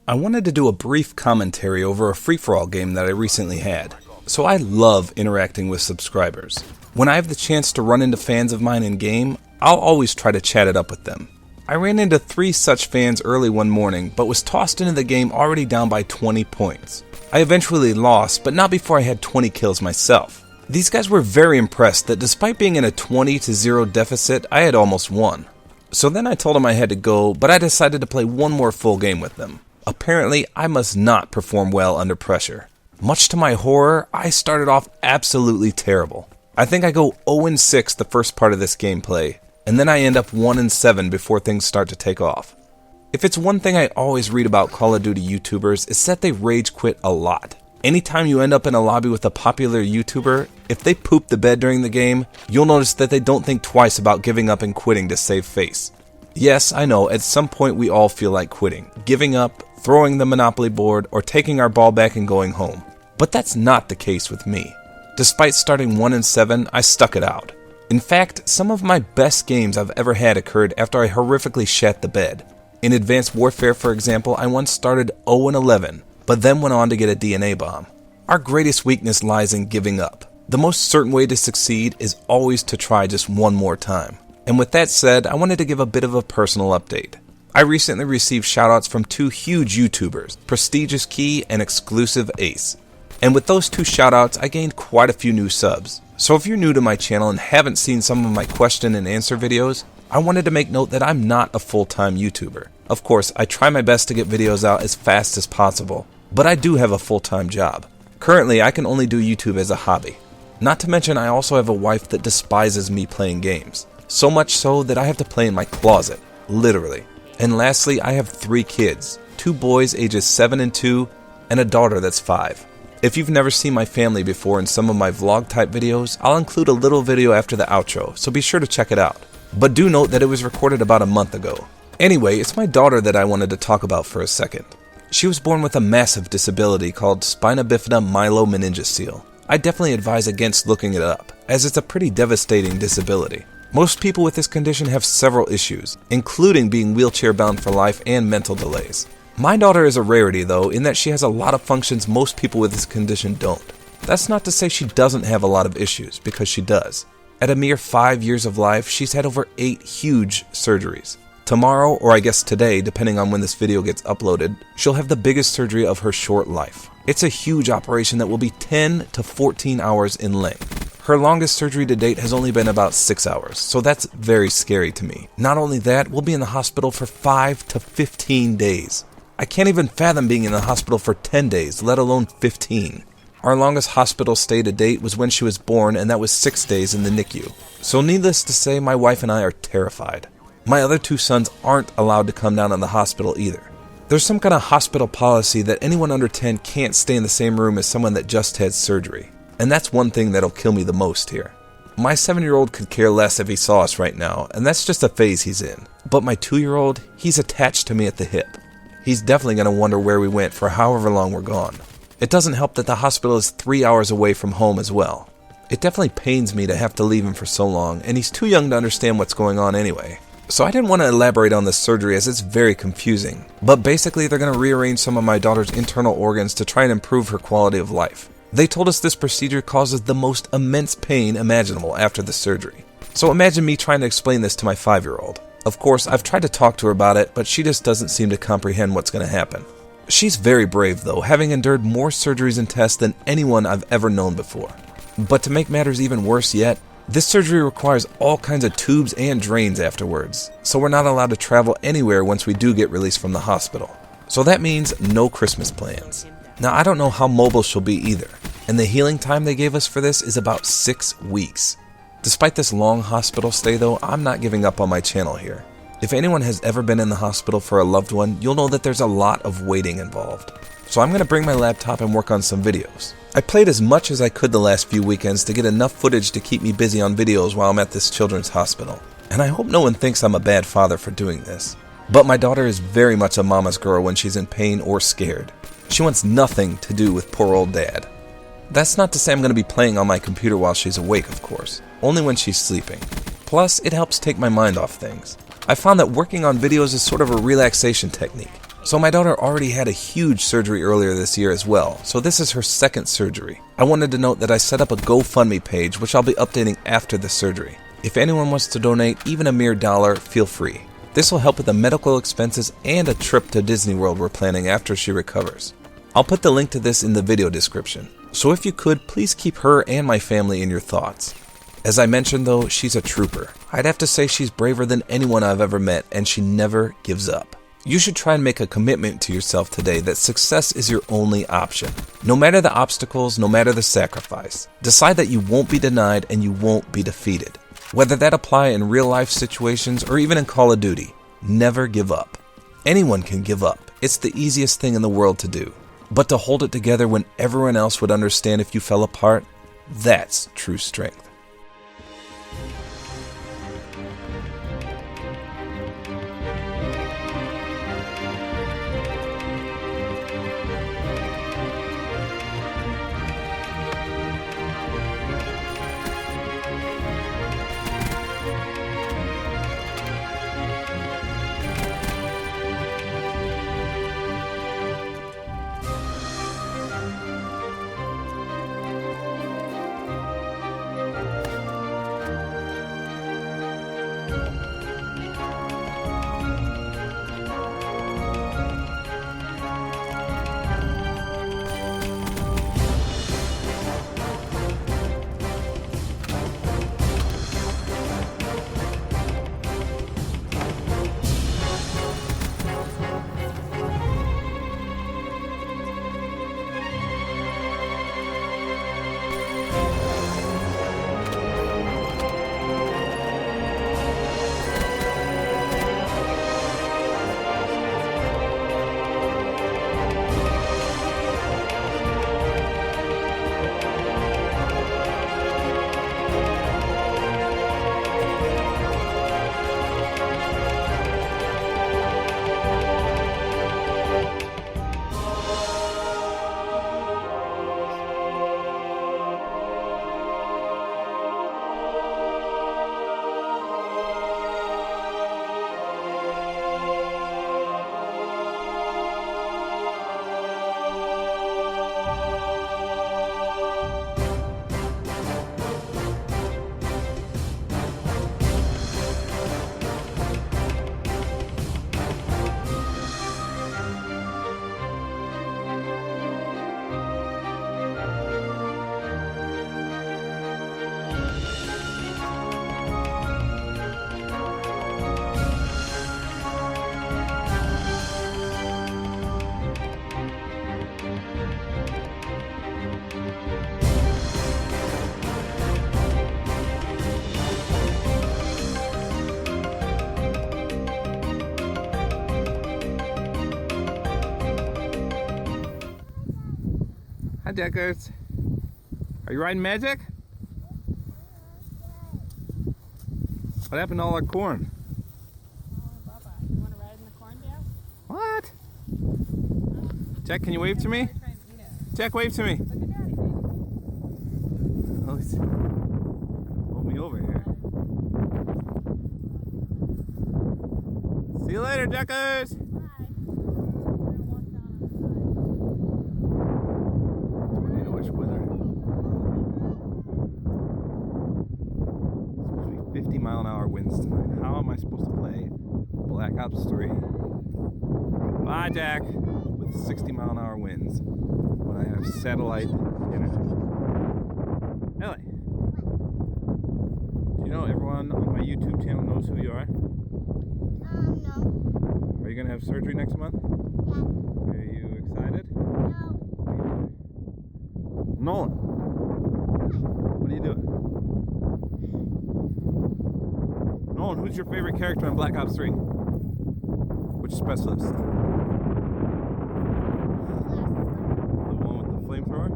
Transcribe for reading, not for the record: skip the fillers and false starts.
I wanted to do a brief commentary over a free-for-all game that I recently had. So I love interacting with subscribers. When I have the chance to run into fans of mine in game, I'll always try to chat it up with them. I ran into 3 such fans early one morning, but was tossed into the game already down by 20 points. I eventually lost, but not before I had 20 kills myself. These guys were very impressed that despite being in a 20-0 deficit, I had almost won. So then I told them I had to go, but I decided to play one more full game with them. Apparently, I must not perform well under pressure. Much to my horror, I started off absolutely terrible. I think I go 0-6 the first part of this gameplay, and then I end up 1-7 before things start to take off. If it's one thing I always read about Call of Duty YouTubers, it's that they rage quit a lot. Anytime you end up in a lobby with a popular YouTuber, if they poop the bed during the game, you'll notice that they don't think twice about giving up and quitting to save face. Yes, I know, at some point we all feel like quitting, giving up, throwing the Monopoly board, or taking our ball back and going home. But that's not the case with me. Despite starting 1-7, I stuck it out. In fact, some of my best games I've ever had occurred after I horrifically shat the bed. In Advanced Warfare, for example, I once started 0-11, but then went on to get a DNA bomb. Our greatest weakness lies in giving up. The most certain way to succeed is always to try just one more time. And with that said, I wanted to give a bit of a personal update. I recently received shoutouts from 2 huge YouTubers, Prestigious Key and Exclusive Ace. And with those 2 shoutouts, I gained quite a few new subs. So if you're new to my channel and haven't seen some of my question and answer videos, I wanted to make note that I'm not a full-time YouTuber. Of course, I try my best to get videos out as fast as possible, but I do have a full-time job. Currently, I can only do YouTube as a hobby. Not to mention, I also have a wife that despises me playing games. So much so that I have to play in my closet, literally. And lastly, I have 3 kids, 2 boys ages 7 and 2, and a daughter that's 5. If you've never seen my family before in some of my vlog type videos, I'll include a little video after the outro, so be sure to check it out. But do note that it was recorded about a month ago. Anyway, it's my daughter that I wanted to talk about for a second. She was born with a massive disability called spina bifida myelomeningocele. I definitely advise against looking it up, as it's a pretty devastating disability. Most people with this condition have several issues, including being wheelchair bound for life and mental delays. My daughter is a rarity though, in that she has a lot of functions most people with this condition don't. That's not to say she doesn't have a lot of issues, because she does. At a mere 5 years of life, she's had over 8 huge surgeries. Tomorrow, or I guess today, depending on when this video gets uploaded, she'll have the biggest surgery of her short life. It's a huge operation that will be 10 to 14 hours in length. Her longest surgery to date has only been about 6 hours, so that's very scary to me. Not only that, we'll be in the hospital for 5 to 15 days. I can't even fathom being in the hospital for 10 days, let alone 15. Our longest hospital stay to date was when she was born, and that was 6 days in the NICU. So needless to say, my wife and I are terrified. My other 2 sons aren't allowed to come down to the hospital either. There's some kind of hospital policy that anyone under 10 can't stay in the same room as someone that just had surgery. And that's one thing that'll kill me the most here. My 7-year-old could care less if he saw us right now, and that's just a phase he's in. But my 2-year-old, he's attached to me at the hip. He's definitely going to wonder where we went for however long we're gone. It doesn't help that the hospital is 3 hours away from home as well. It definitely pains me to have to leave him for so long, and he's too young to understand what's going on anyway. So I didn't want to elaborate on this surgery as it's very confusing. But basically they're going to rearrange some of my daughter's internal organs to try and improve her quality of life. They told us this procedure causes the most immense pain imaginable after the surgery. So imagine me trying to explain this to my 5-year-old. Of course, I've tried to talk to her about it, but she just doesn't seem to comprehend what's going to happen. She's very brave though, having endured more surgeries and tests than anyone I've ever known before. But to make matters even worse yet, this surgery requires all kinds of tubes and drains afterwards, so we're not allowed to travel anywhere once we do get released from the hospital. So that means no Christmas plans. Now I don't know how mobile she'll be either, and the healing time they gave us for this is about 6 weeks. Despite this long hospital stay though, I'm not giving up on my channel here. If anyone has ever been in the hospital for a loved one, you'll know that there's a lot of waiting involved. So I'm going to bring my laptop and work on some videos. I played as much as I could the last few weekends to get enough footage to keep me busy on videos while I'm at this children's hospital. And I hope no one thinks I'm a bad father for doing this. But my daughter is very much a mama's girl when she's in pain or scared. She wants nothing to do with poor old dad. That's not to say I'm going to be playing on my computer while she's awake, of course. Only when she's sleeping. Plus, it helps take my mind off things. I found that working on videos is sort of a relaxation technique. So my daughter already had a huge surgery earlier this year as well, so this is her second surgery. I wanted to note that I set up a GoFundMe page, which I'll be updating after the surgery. If anyone wants to donate even a mere $1, feel free. This will help with the medical expenses and a trip to Disney World we're planning after she recovers. I'll put the link to this in the video description, so if you could, please keep her and my family in your thoughts. As I mentioned though, she's a trooper. I'd have to say she's braver than anyone I've ever met, and she never gives up. You should try and make a commitment to yourself today that success is your only option. No matter the obstacles, no matter the sacrifice, decide that you won't be denied and you won't be defeated. Whether that apply in real life situations or even in Call of Duty, never give up. Anyone can give up. It's the easiest thing in the world to do. But to hold it together when everyone else would understand if you fell apart, that's true strength. Hi, Deckers. Are you riding Magic? What happened to all our corn? Oh, Bubba. You want to ride in the corn, Dad? What? Jack, can you wave to me? Try and eat it. Jack, wave to me. Look at Daddy, baby. Oh, he's pulled me over here. See you later, Deckers. Bye. We're gonna walk down on the Tornado-ish weather. Supposed to be 50-mile-an-hour winds tonight. How am I supposed to play Black Ops 3? Bye, Jack. With 60-mile-an-hour winds when I have satellite internet. Ellie, do you know everyone on my YouTube channel knows who you are? No. Are you gonna have surgery next month? Yeah. Are you excited? No. Nolan, what are you doing? Nolan, who's your favorite character on Black Ops 3? Which specialist? The one with the flamethrower?